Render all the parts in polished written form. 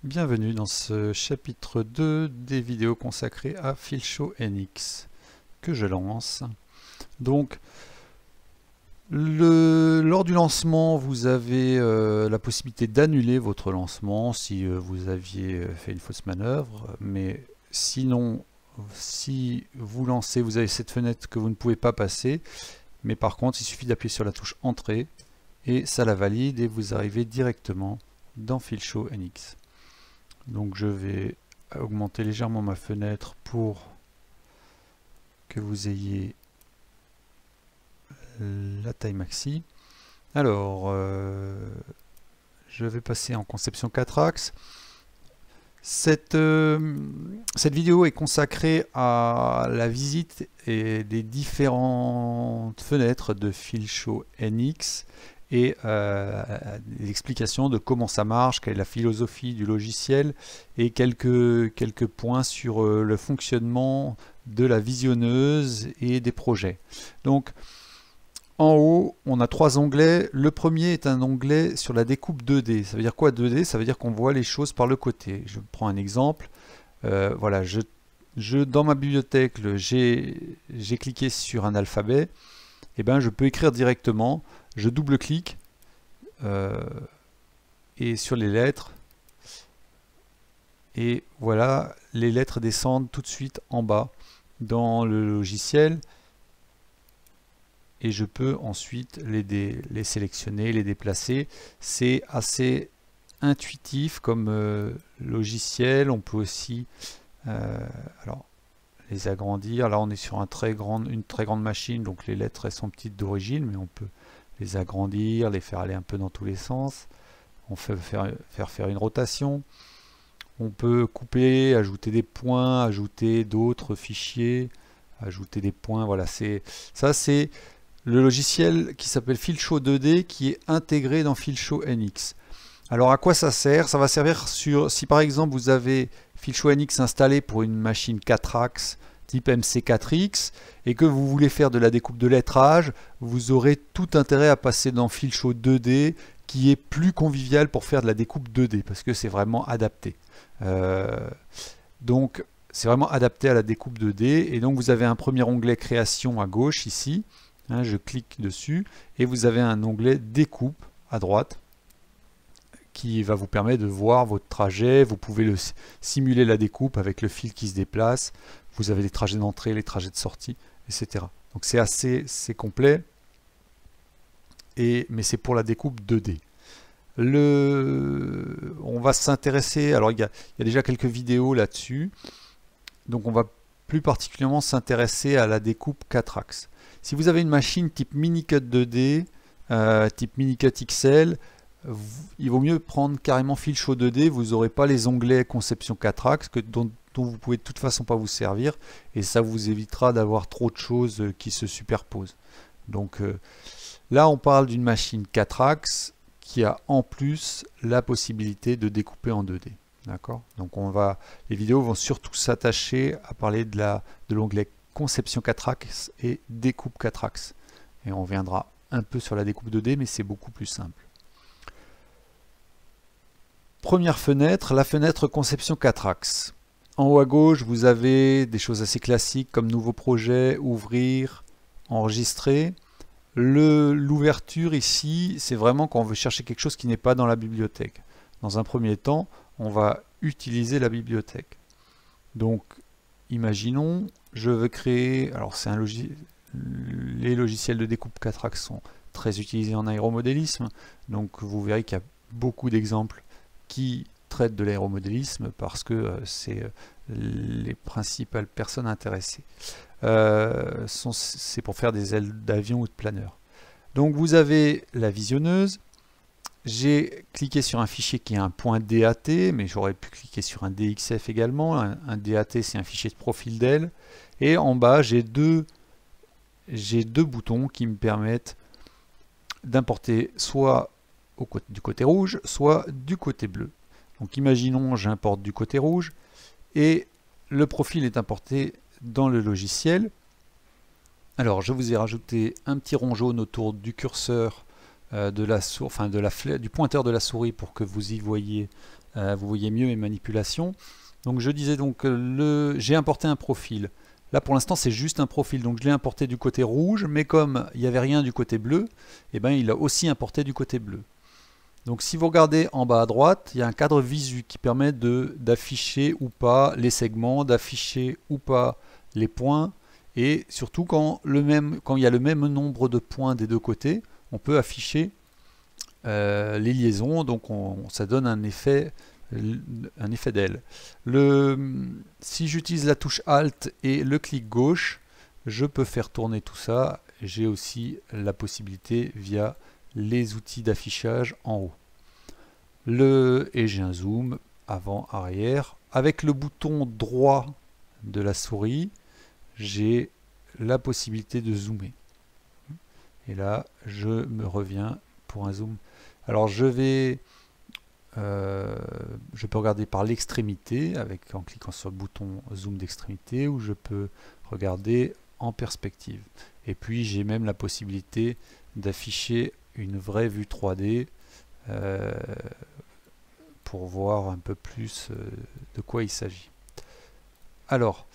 Bienvenue dans ce chapitre 2 des vidéos consacrées à Filshow NX que je lance. Donc, lors du lancement, vous avez la possibilité d'annuler votre lancement si vous aviez fait une fausse manœuvre, mais sinon, si vous lancez, vous avez cette fenêtre que vous ne pouvez pas passer, mais par contre, il suffit d'appuyer sur la touche Entrée et ça la valide et vous arrivez directement dans Filshow NX. Donc je vais augmenter légèrement ma fenêtre pour que vous ayez la taille maxi. Alors, je vais passer en conception 4 axes. Cette vidéo est consacrée à la visite et des différentes fenêtres de Filshow NX et l'explication de comment ça marche, quelle est la philosophie du logiciel et quelques points sur le fonctionnement de la visionneuse et des projets. Donc en haut, on a trois onglets. Le premier est un onglet sur la découpe 2D. Ça veut dire quoi 2D? Ça veut dire qu'on voit les choses par le côté. Je prends un exemple. Voilà, dans ma bibliothèque, j'ai cliqué sur un alphabet. Et ben, je peux écrire directement. Je double-clique et sur les lettres. Et voilà, les lettres descendent tout de suite en bas dans le logiciel. Et je peux ensuite les sélectionner, les déplacer. C'est assez intuitif comme logiciel. On peut aussi alors, les agrandir. Là, on est sur une très grande machine, donc les lettres elles sont petites d'origine, mais on peut les agrandir, les faire aller un peu dans tous les sens. On fait faire une rotation. On peut couper, ajouter des points, ajouter d'autres fichiers, ajouter des points. Voilà, c'est le logiciel qui s'appelle Filshow 2D qui est intégré dans Filshow NX. Alors à quoi ça sert? Ça va servir si par exemple vous avez Filshow NX installé pour une machine 4 axes type MC4X et que vous voulez faire de la découpe de lettrage, vous aurez tout intérêt à passer dans Filshow 2D qui est plus convivial pour faire de la découpe 2D parce que c'est vraiment adapté. Donc c'est vraiment adapté à la découpe 2D et donc vous avez un premier onglet création à gauche ici. Je clique dessus et vous avez un onglet découpe à droite qui va vous permettre de voir votre trajet. Vous pouvez simuler la découpe avec le fil qui se déplace. Vous avez les trajets d'entrée, les trajets de sortie, etc. Donc c'est complet, mais c'est pour la découpe 2D. On va s'intéresser, alors il y a déjà quelques vidéos là-dessus, donc on va plus particulièrement s'intéresser à la découpe 4 axes. Si vous avez une machine type Minicut 2D, type Minicut XL, il vaut mieux prendre carrément Filshow 2D, vous n'aurez pas les onglets conception 4 axes dont vous pouvez de toute façon pas vous servir et ça vous évitera d'avoir trop de choses qui se superposent. Donc là on parle d'une machine 4 axes qui a en plus la possibilité de découper en 2D. D'accord? Donc les vidéos vont surtout s'attacher à parler de l'onglet conception 4 axes et découpe 4 axes. Et on reviendra un peu sur la découpe 2D, mais c'est beaucoup plus simple. Première fenêtre, la fenêtre conception 4 axes. En haut à gauche, vous avez des choses assez classiques comme nouveau projet, ouvrir, enregistrer. L'ouverture ici, c'est vraiment quand on veut chercher quelque chose qui n'est pas dans la bibliothèque. Dans un premier temps, on va utiliser la bibliothèque. Donc, imaginons, je veux créer, alors les logiciels de découpe 4 axes sont très utilisés en aéromodélisme, donc vous verrez qu'il y a beaucoup d'exemples qui traitent de l'aéromodélisme parce que c'est les principales personnes intéressées. C'est pour faire des ailes d'avion ou de planeur. Donc vous avez la visionneuse. J'ai cliqué sur un fichier qui est un .dat, mais j'aurais pu cliquer sur un DXF également. Un DAT, c'est un fichier de profil d'aile. Et en bas, j'ai deux boutons qui me permettent d'importer soit du côté rouge, soit du côté bleu. Donc imaginons, j'importe du côté rouge et le profil est importé dans le logiciel. Alors, je vous ai rajouté un petit rond jaune autour du curseur du pointeur de la souris pour que vous y voyez vous voyez mieux mes manipulations. Donc je disais donc, j'ai importé un profil. Là pour l'instant c'est juste un profil, donc je l'ai importé du côté rouge, mais comme il n'y avait rien du côté bleu, et ben il a aussi importé du côté bleu. Donc si vous regardez en bas à droite, il y a un cadre visu qui permet d'afficher ou pas les segments, d'afficher ou pas les points, et surtout quand il y a le même nombre de points des deux côtés, on peut afficher les liaisons, donc ça donne un effet d'aile. Si j'utilise la touche Alt et le clic gauche, je peux faire tourner tout ça. J'ai aussi la possibilité via les outils d'affichage en haut. Et j'ai un zoom avant, arrière. Avec le bouton droit de la souris, j'ai la possibilité de zoomer. Et là, je me reviens pour un zoom. Alors je peux regarder par l'extrémité en cliquant sur le bouton zoom d'extrémité, ou je peux regarder en perspective. Et puis j'ai même la possibilité d'afficher une vraie vue 3D pour voir un peu plus de quoi il s'agit. Alors,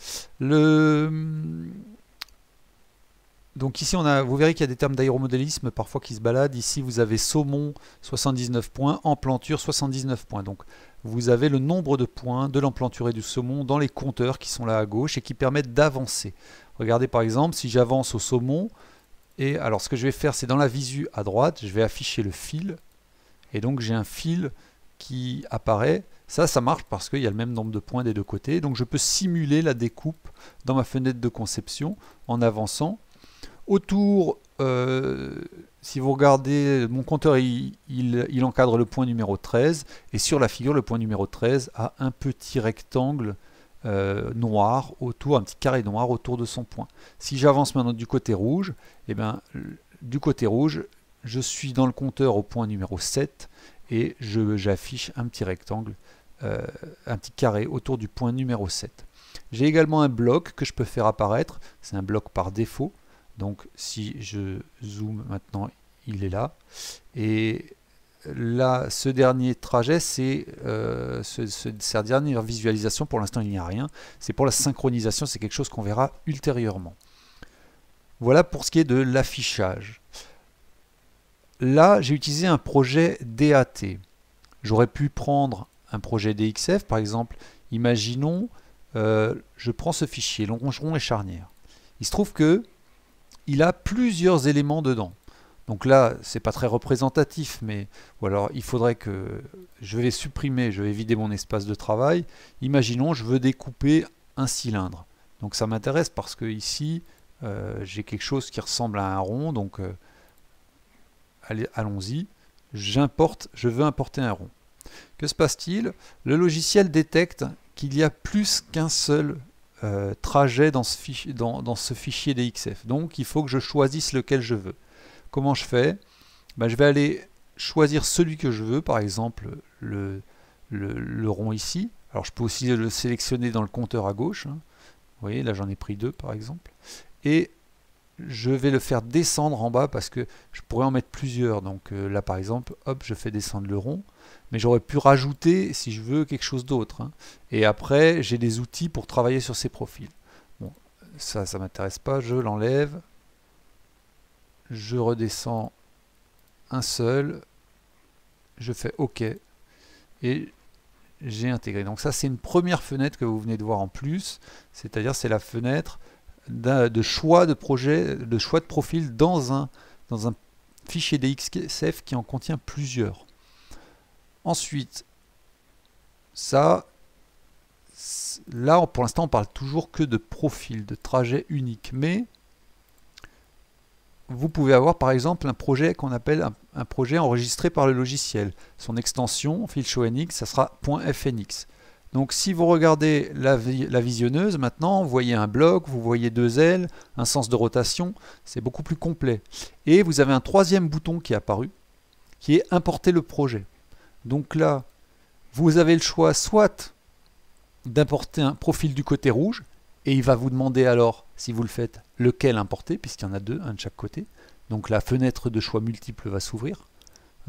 donc ici, vous verrez qu'il y a des termes d'aéromodélisme parfois qui se baladent. Ici, vous avez saumon 79 points, emplanture 79 points. Donc, vous avez le nombre de points de l'emplanture et du saumon dans les compteurs qui sont là à gauche et qui permettent d'avancer. Regardez par exemple, si j'avance au saumon, et alors ce que je vais faire, c'est dans la visu à droite, je vais afficher le fil. Et donc, j'ai un fil qui apparaît. Ça marche parce qu'il y a le même nombre de points des deux côtés. Donc, je peux simuler la découpe dans ma fenêtre de conception en avançant. Autour, si vous regardez, mon compteur il encadre le point numéro 13, et sur la figure, le point numéro 13 a un petit rectangle noir autour, un petit carré noir autour de son point. Si j'avance maintenant du côté rouge, et bien, du côté rouge, je suis dans le compteur au point numéro 7, et j'affiche un petit rectangle, un petit carré autour du point numéro 7. J'ai également un bloc que je peux faire apparaître, c'est un bloc par défaut. Donc si je zoome maintenant, il est là. Et là, ce dernier trajet, cette dernière visualisation, pour l'instant il n'y a rien. C'est pour la synchronisation, c'est quelque chose qu'on verra ultérieurement. Voilà pour ce qui est de l'affichage. Là, j'ai utilisé un projet DAT. J'aurais pu prendre un projet DXF, par exemple. Imaginons, je prends ce fichier, longeron et charnière. Il se trouve que il a plusieurs éléments dedans. Donc là, c'est pas très représentatif, mais ou alors il faudrait que je vais supprimer, je vais vider mon espace de travail. Imaginons, je veux découper un cylindre. Donc ça m'intéresse parce que ici, j'ai quelque chose qui ressemble à un rond. Donc allons-y. Je veux importer un rond. Que se passe-t-il? Le logiciel détecte qu'il y a plus qu'un seul trajet dans ce fichier DXF. Donc il faut que je choisisse lequel je veux. Comment je fais? Je vais aller choisir celui que je veux, par exemple le rond ici. Alors je peux aussi le sélectionner dans le compteur à gauche. Vous voyez, là j'en ai pris deux par exemple. Et je vais le faire descendre en bas parce que je pourrais en mettre plusieurs. Donc là par exemple, hop, je fais descendre le rond. Mais j'aurais pu rajouter si je veux quelque chose d'autre. Et après, j'ai des outils pour travailler sur ces profils. Bon, ça ne m'intéresse pas, je l'enlève. Je redescends un seul. Je fais OK. Et j'ai intégré. Donc ça, c'est une première fenêtre que vous venez de voir en plus. C'est-à-dire, c'est la fenêtre de choix de projet, de choix de profil dans un fichier DXF qui en contient plusieurs. Ensuite, là pour l'instant on parle toujours que de profil, de trajet unique, mais vous pouvez avoir par exemple un projet qu'on appelle un projet enregistré par le logiciel. Son extension, FilShowNX, ça sera .fnx. Donc si vous regardez la visionneuse, maintenant vous voyez un bloc, vous voyez deux ailes, un sens de rotation, c'est beaucoup plus complet. Et vous avez un troisième bouton qui est apparu, qui est importer le projet. Donc là, vous avez le choix soit d'importer un profil du côté rouge, et il va vous demander alors, si vous le faites, lequel importer, puisqu'il y en a deux, un de chaque côté. Donc la fenêtre de choix multiple va s'ouvrir.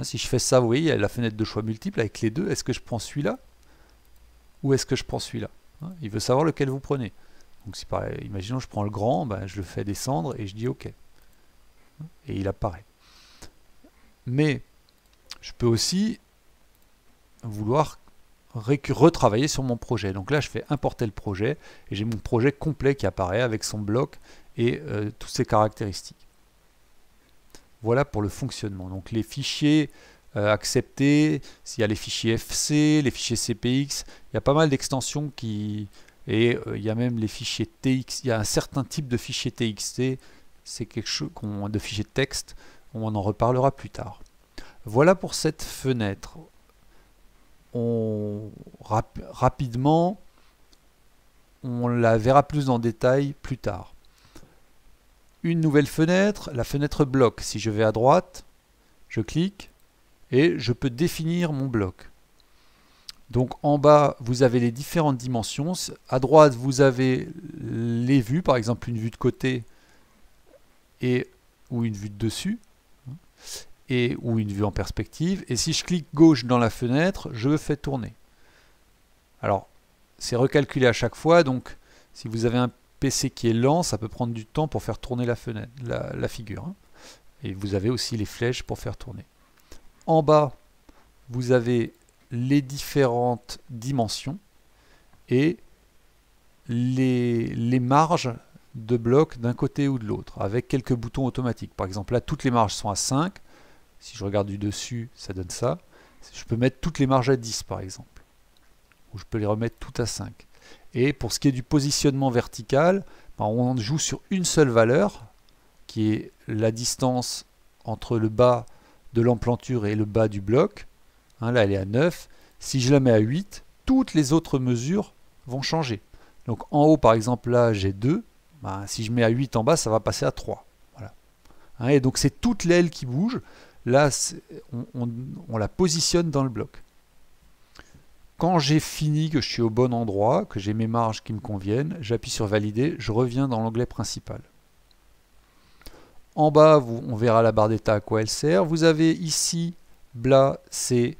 Si je fais ça, vous voyez, il y a la fenêtre de choix multiple avec les deux. Est-ce que je prends celui-là ou est-ce que je prends celui-là? Il veut savoir lequel vous prenez. Donc si pareil, imaginons je prends le grand, ben, je le fais descendre et je dis OK. Et il apparaît. Mais je peux aussi vouloir retravailler sur mon projet. Donc là, je fais importer le projet et j'ai mon projet complet qui apparaît avec son bloc et toutes ses caractéristiques. Voilà pour le fonctionnement. Donc les fichiers acceptés, s'il y a les fichiers FC, les fichiers CPX, il y a pas mal d'extensions qui... Et il y a même les fichiers TX, il y a un certain type de fichier TXT, c'est quelque chose de fichier texte, on en reparlera plus tard. Voilà pour cette fenêtre. Rapidement, on la verra plus en détail plus tard. Une nouvelle fenêtre, la fenêtre bloc. Si je vais à droite, je clique et je peux définir mon bloc. Donc en bas, vous avez les différentes dimensions. À droite, vous avez les vues, par exemple une vue de côté ou une vue de dessus, ou une vue en perspective. Et si je clique gauche dans la fenêtre, je fais tourner. Alors, c'est recalculé à chaque fois. Donc, si vous avez un PC qui est lent, ça peut prendre du temps pour faire tourner la fenêtre, la figure. Et vous avez aussi les flèches pour faire tourner. En bas, vous avez les différentes dimensions et les marges de blocs d'un côté ou de l'autre, avec quelques boutons automatiques. Par exemple, là, toutes les marges sont à 5. Si je regarde du dessus, ça donne ça. Je peux mettre toutes les marges à 10, par exemple. Ou je peux les remettre toutes à 5. Et pour ce qui est du positionnement vertical, on joue sur une seule valeur, qui est la distance entre le bas de l'emplanture et le bas du bloc. Là, elle est à 9. Si je la mets à 8, toutes les autres mesures vont changer. Donc en haut, par exemple, là, j'ai 2. Si je mets à 8 en bas, ça va passer à 3. Voilà. Et donc c'est toute l'aile qui bouge. Là, on la positionne dans le bloc. Quand j'ai fini, que je suis au bon endroit, que j'ai mes marges qui me conviennent, j'appuie sur valider, je reviens dans l'onglet principal. En bas, on verra la barre d'état à quoi elle sert. Vous avez ici, là, c'est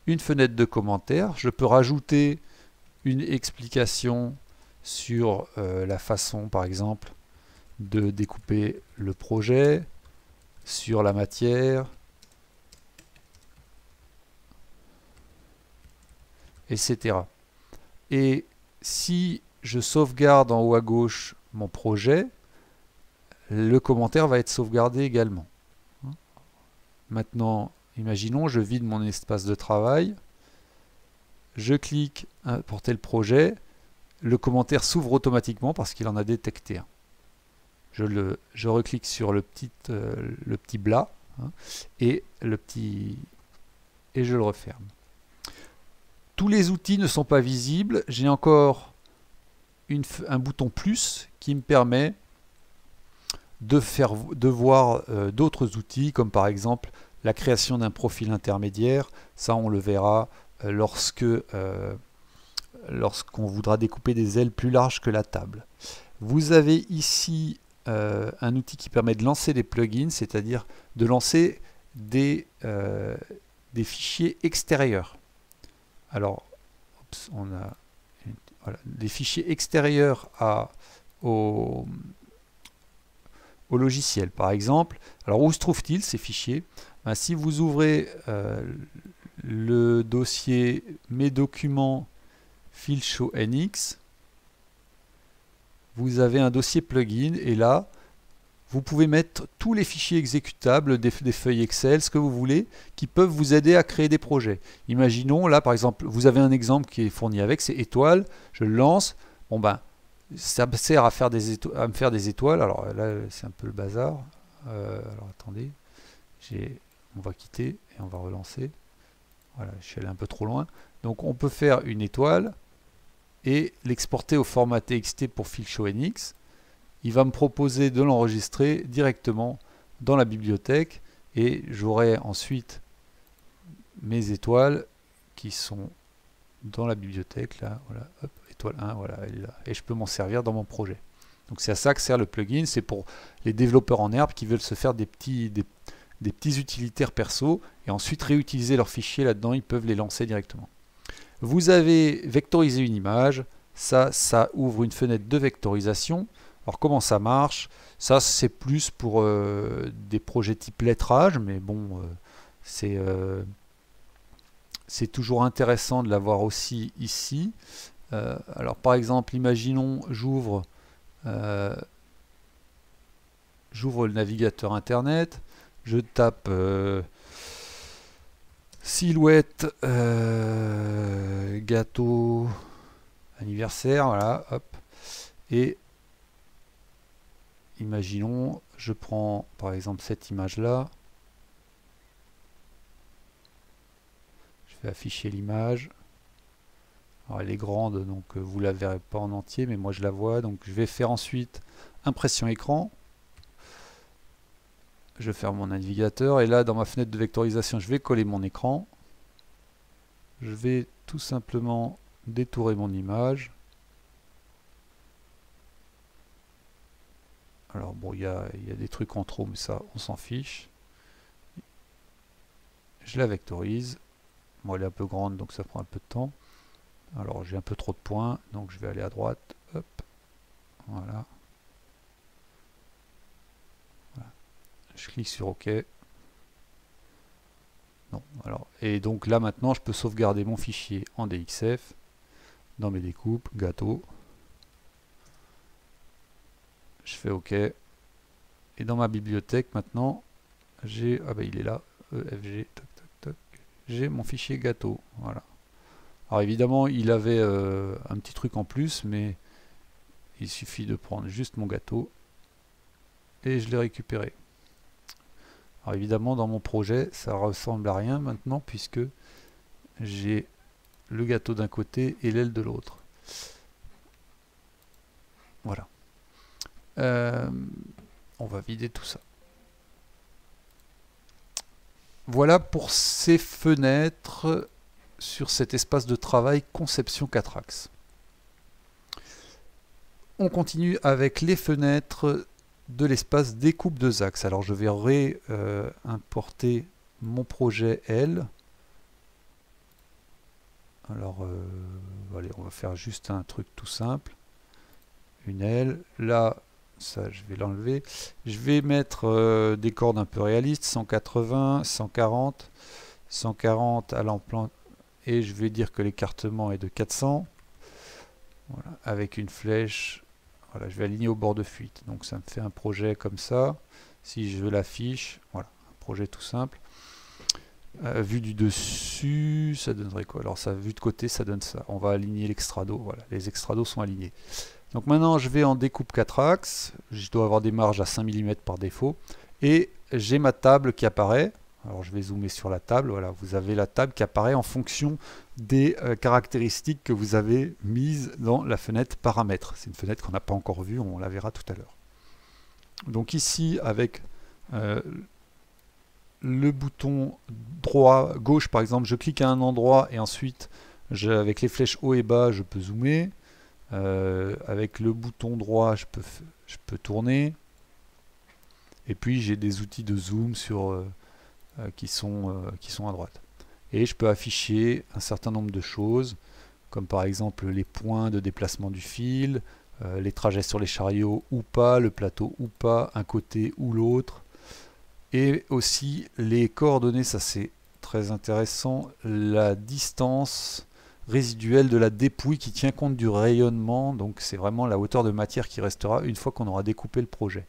une fenêtre de commentaires. Je peux rajouter une explication sur la façon, par exemple, de découper le projet, sur la matière, etc. Et si je sauvegarde en haut à gauche mon projet, le commentaire va être sauvegardé également. Maintenant, imaginons, je vide mon espace de travail, je clique importer le projet, le commentaire s'ouvre automatiquement parce qu'il en a détecté un. Je reclique sur le petit blas et je le referme. Tous les outils ne sont pas visibles. J'ai encore un bouton plus qui me permet de voir d'autres outils, comme par exemple la création d'un profil intermédiaire. Ça, on le verra lorsqu'on voudra découper des ailes plus larges que la table. Vous avez ici un outil qui permet de lancer des plugins, c'est-à-dire de lancer des fichiers extérieurs. Alors, on a des fichiers extérieurs au logiciel. Par exemple, alors où se trouvent-ils ces fichiers? Si vous ouvrez le dossier Mes documents FilShow NX, vous avez un dossier plugin et là, vous pouvez mettre tous les fichiers exécutables, des feuilles Excel, ce que vous voulez, qui peuvent vous aider à créer des projets. Imaginons, là par exemple, vous avez un exemple qui est fourni avec, c'est étoiles, je le lance, bon ben, ça me sert à me faire des étoiles, alors là c'est un peu le bazar, alors attendez, on va quitter et on va relancer, voilà, je suis allé un peu trop loin, donc on peut faire une étoile et l'exporter au format TXT pour FilShow NX. Il va me proposer de l'enregistrer directement dans la bibliothèque et j'aurai ensuite mes étoiles qui sont dans la bibliothèque, là, voilà, hop, étoile 1, voilà, elle est là, et je peux m'en servir dans mon projet. Donc c'est à ça que sert le plugin, c'est pour les développeurs en herbe qui veulent se faire des des petits utilitaires perso et ensuite réutiliser leurs fichiers là-dedans, ils peuvent les lancer directement. Vous avez vectorisé une image, ça ouvre une fenêtre de vectorisation. Alors comment ça marche? Ça c'est plus pour des projets type lettrage, mais bon, c'est toujours intéressant de l'avoir aussi ici. Alors par exemple, imaginons j'ouvre le navigateur internet, je tape silhouette gâteau anniversaire, voilà, hop, et imaginons, je prends par exemple cette image là, je vais afficher l'image. Alors elle est grande, donc vous la verrez pas en entier, mais moi je la vois. Donc je vais faire ensuite impression écran. Je vais faire mon navigateur et là dans ma fenêtre de vectorisation, je vais coller mon écran. Je vais tout simplement détourer mon image. Alors bon, il y a des trucs en trop, mais ça on s'en fiche. Je la vectorise. Bon, elle est un peu grande, donc ça prend un peu de temps. Alors j'ai un peu trop de points, donc je vais aller à droite, hop, voilà. Je clique sur OK. Non, alors, et donc là maintenant je peux sauvegarder mon fichier en DXF, dans mes découpes, gâteau. Je fais OK. Et dans ma bibliothèque maintenant, j'ai, ah bah il est là, EFG, toc toc toc, j'ai mon fichier gâteau, voilà. Alors évidemment, il avait un petit truc en plus, mais il suffit de prendre juste mon gâteau et je l'ai récupéré. Alors évidemment, dans mon projet, ça ressemble à rien maintenant puisque j'ai le gâteau d'un côté et l'aile de l'autre. Voilà. On va vider tout ça. Voilà pour ces fenêtres sur cet espace de travail conception 4 axes. On continue avec les fenêtres de l'espace découpe 2 axes. Alors je vais réimporter mon projet L. Alors allez, on va faire juste un truc tout simple. Une L. Là, ça je vais l'enlever. Je vais mettre des cordes un peu réalistes, 180, 140, 140 à l'emploi. Et je vais dire que l'écartement est de 400. Voilà, avec une flèche. Voilà, je vais aligner au bord de fuite. Donc ça me fait un projet comme ça. Si je l'affiche, voilà, un projet tout simple. Vu du dessus, ça donnerait quoi? Alors ça, vu de côté, ça donne ça. On va aligner l'extrado. Voilà, les extrados sont alignés. Donc maintenant, je vais en découpe 4 axes. Je dois avoir des marges à 5 mm par défaut. Et j'ai ma table qui apparaît. Alors je vais zoomer sur la table, voilà, vous avez la table qui apparaît en fonction des caractéristiques que vous avez mises dans la fenêtre paramètres. C'est une fenêtre qu'on n'a pas encore vue, on la verra tout à l'heure. Donc ici, avec le bouton droit, gauche par exemple, je clique à un endroit et ensuite, avec les flèches haut et bas, je peux zoomer. Avec le bouton droit, je peux tourner. Et puis j'ai des outils de zoom sur... qui sont à droite. Et je peux afficher un certain nombre de choses, comme par exemple les points de déplacement du fil, les trajets sur les chariots ou pas, le plateau ou pas, un côté ou l'autre, et aussi les coordonnées, ça c'est très intéressant, la distance résiduelle de la dépouille qui tient compte du rayonnement, donc c'est vraiment la hauteur de matière qui restera une fois qu'on aura découpé le projet,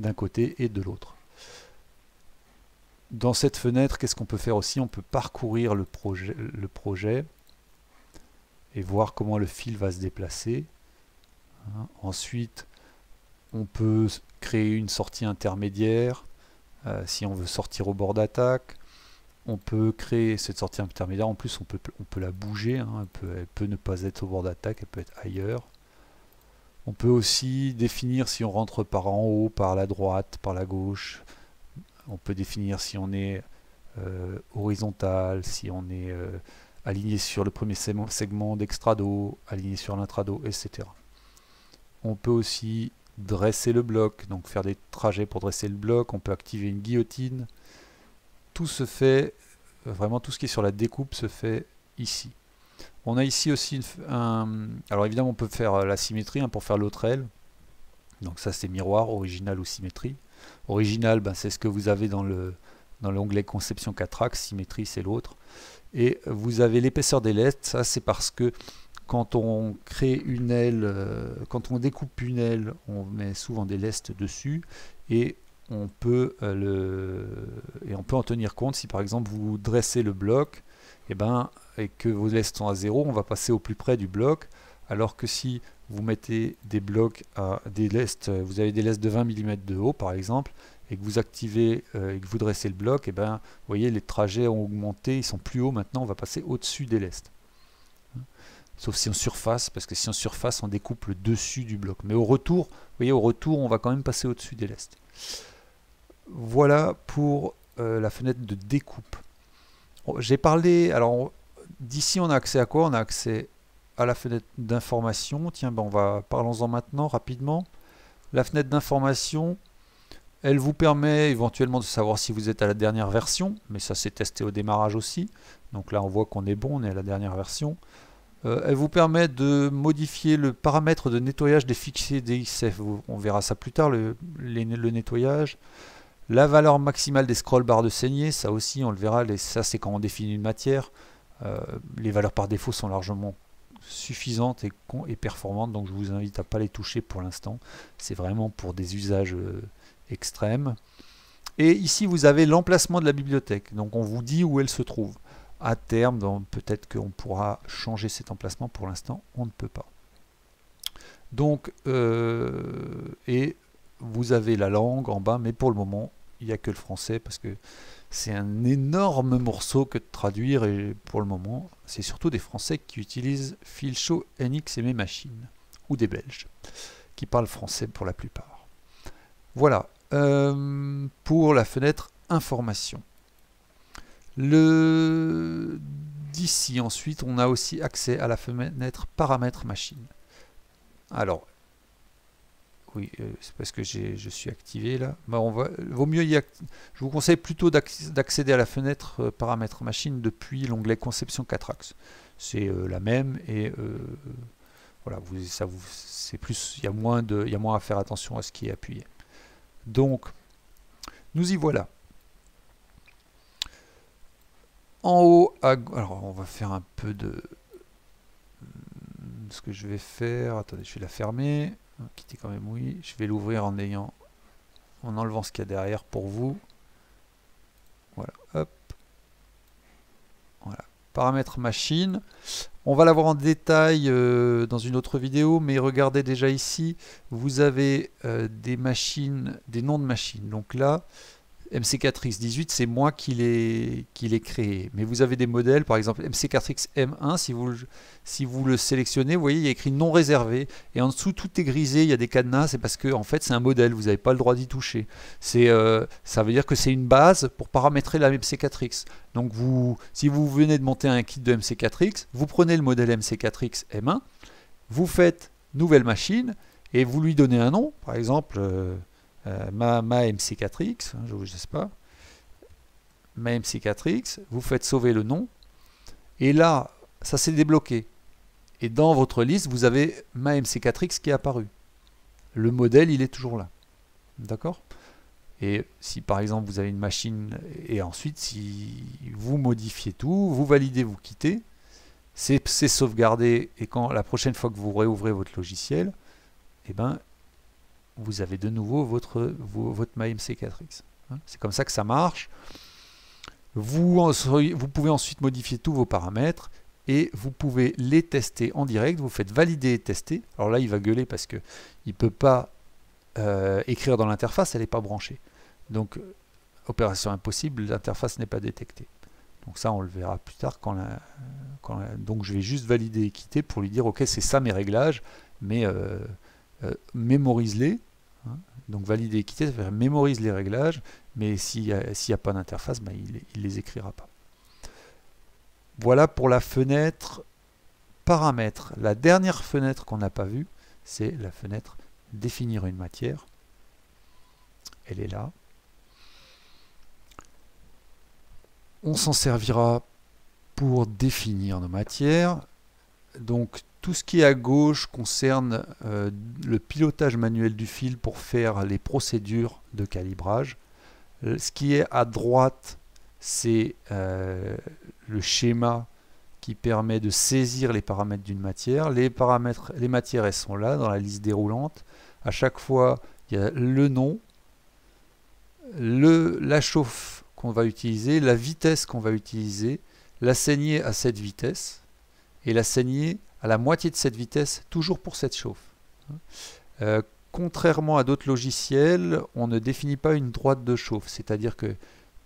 d'un côté et de l'autre. Dans cette fenêtre, qu'est-ce qu'on peut faire aussi? On peut parcourir le projet et voir comment le fil va se déplacer. Ensuite, on peut créer une sortie intermédiaire si on veut sortir au bord d'attaque. On peut créer cette sortie intermédiaire. En plus, on peut la bouger. Elle peut ne pas être au bord d'attaque, elle peut être ailleurs. On peut aussi définir si on rentre par en haut, par la droite, par la gauche. On peut définir si on est horizontal, si on est aligné sur le premier segment d'extrado, aligné sur l'intrado, etc. On peut aussi dresser le bloc, donc faire des trajets pour dresser le bloc, on peut activer une guillotine. Tout se fait, vraiment tout ce qui est sur la découpe se fait ici. On a ici aussi alors évidemment on peut faire la symétrie pour faire l'autre aile. Donc ça c'est miroir, original ou symétrie. Original, c'est ce que vous avez dans l'onglet conception 4 axes, symétrie c'est l'autre. Et vous avez l'épaisseur des lestes, ça c'est parce que quand on crée une aile, quand on découpe une aile, on met souvent des lestes dessus et on peut en tenir compte. Si par exemple vous dressez le bloc et que vos lestes sont à 0, on va passer au plus près du bloc, alors que si vous mettez des blocs à des lestes, vous avez des lestes de 20 mm de haut par exemple, et que vous activez et que vous dressez le bloc, vous voyez les trajets ont augmenté, ils sont plus hauts maintenant, on va passer au-dessus des lestes. Sauf si on surface, parce que si on surface, on découpe le dessus du bloc. Mais au retour, vous voyez, au retour, on va quand même passer au-dessus des lestes. Voilà pour la fenêtre de découpe. J'ai parlé, alors d'ici on a accès à quoi? On a accès à la fenêtre d'information. Tiens, parlons-en maintenant rapidement. La fenêtre d'information, elle vous permet éventuellement de savoir si vous êtes à la dernière version, mais ça c'est testé au démarrage aussi. Donc là on voit qu'on est bon, on est à la dernière version. Elle vous permet de modifier le paramètre de nettoyage des fichiers DXF. On verra ça plus tard, le nettoyage. La valeur maximale des scroll bars de saignée, ça aussi on le verra, ça c'est quand on définit une matière. Les valeurs par défaut sont largement suffisantes et performantes, donc je vous invite à ne pas les toucher pour l'instant. C'est vraiment pour des usages extrêmes. Et ici vous avez l'emplacement de la bibliothèque, donc on vous dit où elle se trouve. À terme, peut-être qu'on pourra changer cet emplacement, pour l'instant on ne peut pas. Donc, et vous avez la langue en bas, mais pour le moment il n'y a que le français, parce que c'est un énorme morceau que de traduire, et pour le moment c'est surtout des Français qui utilisent Filshow, NX et mes machines, ou des Belges, qui parlent français pour la plupart. Voilà, pour la fenêtre information. D'ici ensuite, on a aussi accès à la fenêtre paramètres machine. Alors, oui, c'est parce que je suis activé là. Vaut mieux je vous conseille plutôt d'accéder à la fenêtre paramètres machine depuis l'onglet conception 4 axes. C'est la même et voilà, c'est plus, il y a moins à faire attention à ce qui est appuyé. Donc, nous y voilà. En haut, alors on va faire un peu de ce que je vais faire. Attendez, je vais la fermer. Quitter quand même, oui. Je vais l'ouvrir en enlevant ce qu'il y a derrière pour vous. Voilà, hop. Voilà. Paramètres machine. On va l'avoir en détail dans une autre vidéo, mais regardez déjà ici, vous avez des machines, des noms de machines. Donc là, MC4X18, c'est moi qui l'ai créé. Mais vous avez des modèles, par exemple MC4X-M1, si vous le sélectionnez, vous voyez, il y a écrit non réservé. Et en dessous, tout est grisé, il y a des cadenas, c'est parce que en fait, c'est un modèle, vous n'avez pas le droit d'y toucher. Ça veut dire que c'est une base pour paramétrer la MC4X. Donc si vous venez de monter un kit de MC4X, vous prenez le modèle MC4X-M1, vous faites nouvelle machine, et vous lui donnez un nom, par exemple... ma MC4X, je ne sais pas, ma MC4X, vous faites sauver le nom, et là, ça s'est débloqué. Et dans votre liste, vous avez ma MC4X qui est apparu. Le modèle, il est toujours là. D'accord? Et si par exemple vous avez une machine, et ensuite si vous modifiez tout, vous validez, vous quittez, c'est sauvegardé, et quand la prochaine fois que vous réouvrez votre logiciel, eh ben, vous avez de nouveau votre MyMC4X. C'est comme ça que ça marche. Vous pouvez ensuite modifier tous vos paramètres et vous pouvez les tester en direct. Vous faites valider et tester. Alors là, il va gueuler parce qu'il ne peut pas écrire dans l'interface, elle n'est pas branchée. Donc, opération impossible, l'interface n'est pas détectée. Donc ça, on le verra plus tard. Donc je vais juste valider et quitter pour lui dire, ok, c'est ça mes réglages, mais mémorise-les. Donc valider et quitter, ça veut dire mémorise les réglages, mais s'il n'y a pas d'interface, il ne les écrira pas. Voilà pour la fenêtre paramètres. La dernière fenêtre qu'on n'a pas vue, c'est la fenêtre définir une matière. Elle est là. On s'en servira pour définir nos matières. Donc tout ce qui est à gauche concerne le pilotage manuel du fil pour faire les procédures de calibrage. Ce qui est à droite, c'est le schéma qui permet de saisir les paramètres d'une matière. Les matières, elles sont là dans la liste déroulante. À chaque fois, il y a le nom, la chauffe qu'on va utiliser, la vitesse qu'on va utiliser, la saignée à cette vitesse et la saignée à la moitié de cette vitesse, toujours pour cette chauffe. Contrairement à d'autres logiciels, on ne définit pas une droite de chauffe, c'est-à-dire que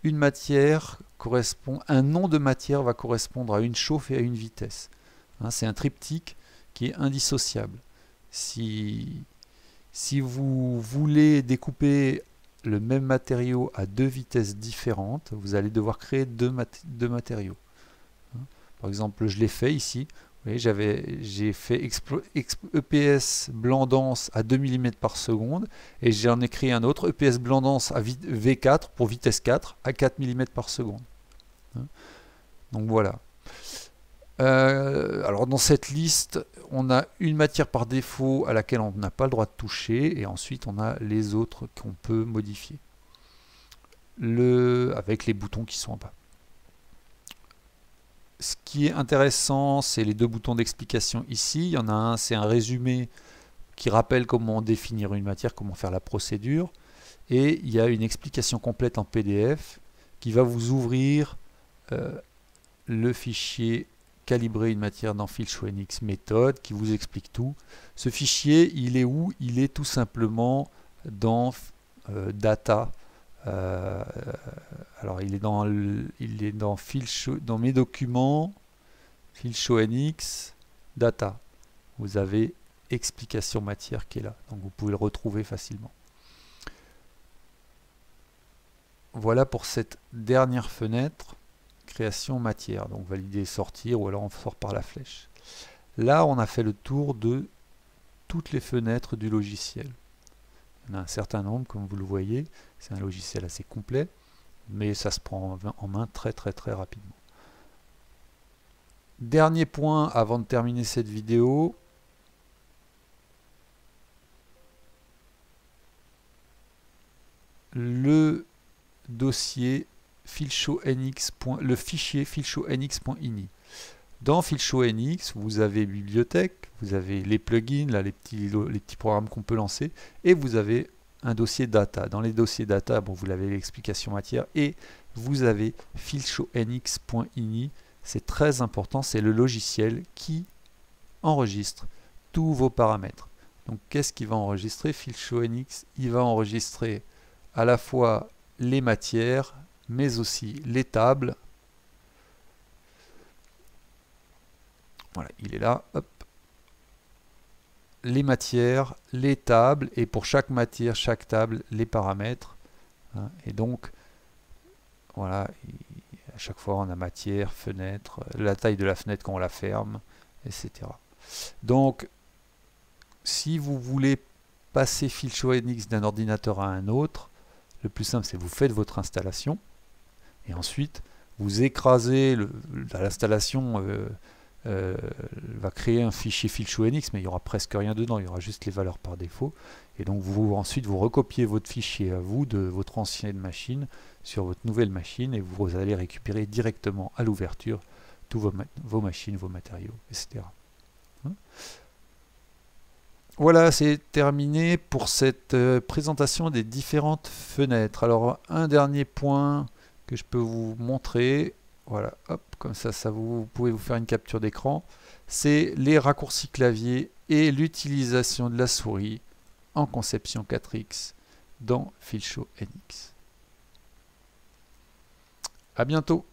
une matière correspond, un nom de matière va correspondre à une chauffe et à une vitesse. C'est un triptyque qui est indissociable. Si vous voulez découper le même matériau à deux vitesses différentes, vous allez devoir créer deux matériaux. Par exemple, je l'ai fait ici. Vous voyez, j'ai fait EPS blanc dense à 2 mm par seconde et j'en ai créé un autre, EPS blanc dense à V4 pour vitesse 4 à 4 mm par seconde. Donc voilà. Alors dans cette liste, on a une matière par défaut à laquelle on n'a pas le droit de toucher et ensuite on a les autres qu'on peut modifier. Avec les boutons qui sont en bas. Ce qui est intéressant, c'est les deux boutons d'explication ici. Il y en a un, c'est un résumé qui rappelle comment définir une matière, comment faire la procédure. Et il y a une explication complète en PDF qui va vous ouvrir le fichier calibrer une matière dans FilShowNX méthode qui vous explique tout. Ce fichier, il est où? Il est tout simplement dans data. Alors il est dans dans mes documents, FilShowNX, data. Vous avez explication matière qui est là, donc vous pouvez le retrouver facilement. Voilà pour cette dernière fenêtre, création matière. Donc valider, sortir, ou alors on sort par la flèche. Là, on a fait le tour de toutes les fenêtres du logiciel. Il y en a un certain nombre, comme vous le voyez. C'est un logiciel assez complet, mais ça se prend en main très rapidement. Dernier point avant de terminer cette vidéo. Le dossier le fichier FilShowNX.ini. Dans FilShowNX, vous avez bibliothèque, vous avez les plugins, là, les petits programmes qu'on peut lancer, et vous avez un dossier data. Dans les dossiers data, bon, vous avez l'explication matière, et vous avez FilShowNX.ini. C'est très important, c'est le logiciel qui enregistre tous vos paramètres. Donc qu'est-ce qu'il va enregistrer? FilShowNX, il va enregistrer à la fois les matières, mais aussi les tables. Voilà, il est là. Hop. Les matières, les tables, et pour chaque matière, chaque table, les paramètres. Et donc, voilà, à chaque fois on a matière, fenêtre, la taille de la fenêtre quand on la ferme, etc. Donc, si vous voulez passer FilShowNX d'un ordinateur à un autre, le plus simple, c'est que vous faites votre installation, et ensuite, vous écrasez l'installation. Va créer un fichier FilShowNX, mais il n'y aura presque rien dedans, il y aura juste les valeurs par défaut. Et donc ensuite vous recopiez votre fichier à vous de votre ancienne machine sur votre nouvelle machine et vous allez récupérer directement à l'ouverture tous vos machines, vos matériaux, etc. Voilà, c'est terminé pour cette présentation des différentes fenêtres. Alors un dernier point que je peux vous montrer. Voilà, hop, comme ça, vous pouvez vous faire une capture d'écran. C'est les raccourcis clavier et l'utilisation de la souris en conception 4X dans FilShowNX. À bientôt.